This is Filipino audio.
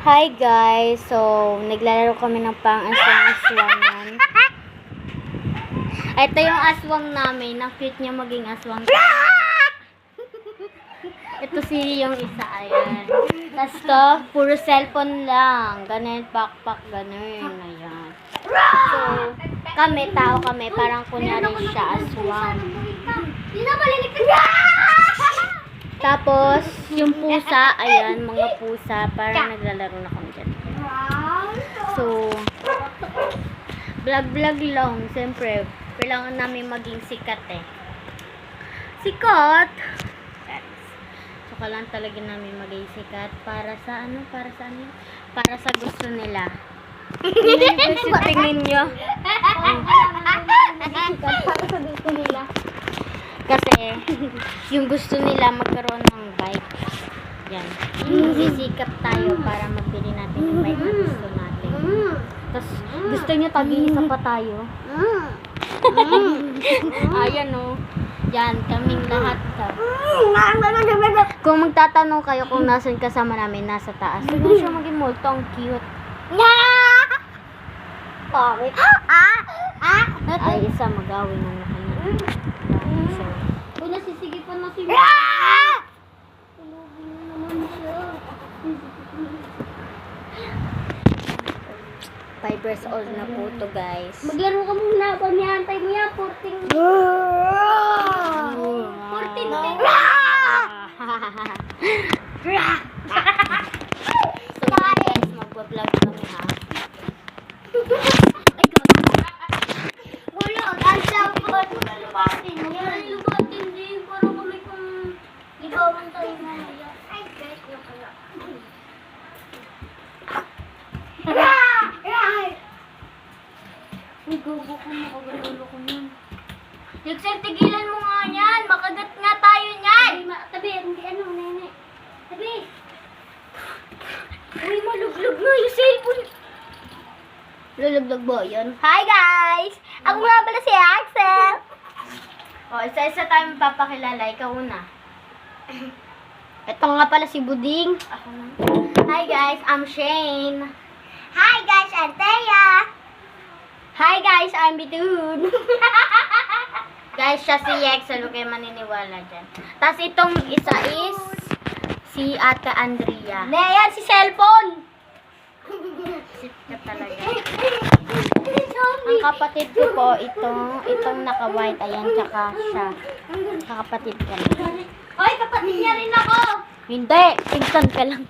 Hi guys! So, naglalaro kami ng pang-aswang-aswangan. Ito yung aswang namin. Ang cute niya maging aswang. Ito si yung isa. Ayan. Tapos to, puro cellphone lang. Ganun, pakpak, ganun. Ayan. So, kami, tao kami. Parang kunyari siya aswang. Tapos, yung pusa, ayan, mga pusa, parang naglalaro na kami dyan. So, vlog lang. Siyempre, kailangan namin maging sikat eh. Sikat! So, kailangan talaga namin maging sikat para sa ano? Para sa ano? Para sa gusto nila. Kasi tingin nyo. Sikat para sa gusto nila. Kasi, yung gusto nila magkaroon ng bike. Yan. Sisikap tayo para magbili natin yung bike na gusto natin. Tapos, gusto nyo tag-iisa pa tayo. Ayan o. Yan, kaming lahat. Kung magtatanong kayo kung nasan kasama namin, nasa taas. Siguro siya maging multo, ang cute. Bakit? Ay, isa magawin na kanya. Uy, nasisigipan na si Tulogin naman siya. 5 years old na po to, guys. Maglaro ka muna. Pamiantay mo yan. 14. 14. So, guys, magbablog kami, ha? Wala, ang sapot. Lubatin yan. Lubatin din. Para kami kung ligawan tayo mamaya. Ay, guys, yung kaya. May gogo ko, makagalulo ko nun. Yuxel, tigilan mo nga yan. Makagat nga tayo niyan. Tabi, hindi ano, nene. Tabi. Uy, maluglog na yung cellphone. Lulugdog mo yun. Hi, guys! Ako nga pala si Axel. O, isa-isa tayo magpapakilala. Ikaw una. Ito nga pala si Buding. Ako na. Hi, guys! I'm Shane. Hi guys, I'm Thea. Hi, guys! I'm Bitoon. Guys, siya si Axel. Huwag kayo maniniwala dyan. Tapos itong isa is si Ate Andrea. Yan, si cellphone. Sikat talaga. Ang kapatid ko po, itong naka-white, ayan, tsaka siya. Kakapatid kami. Hoy, kapatid niya rin ako. Hindi, tingkan ka lang.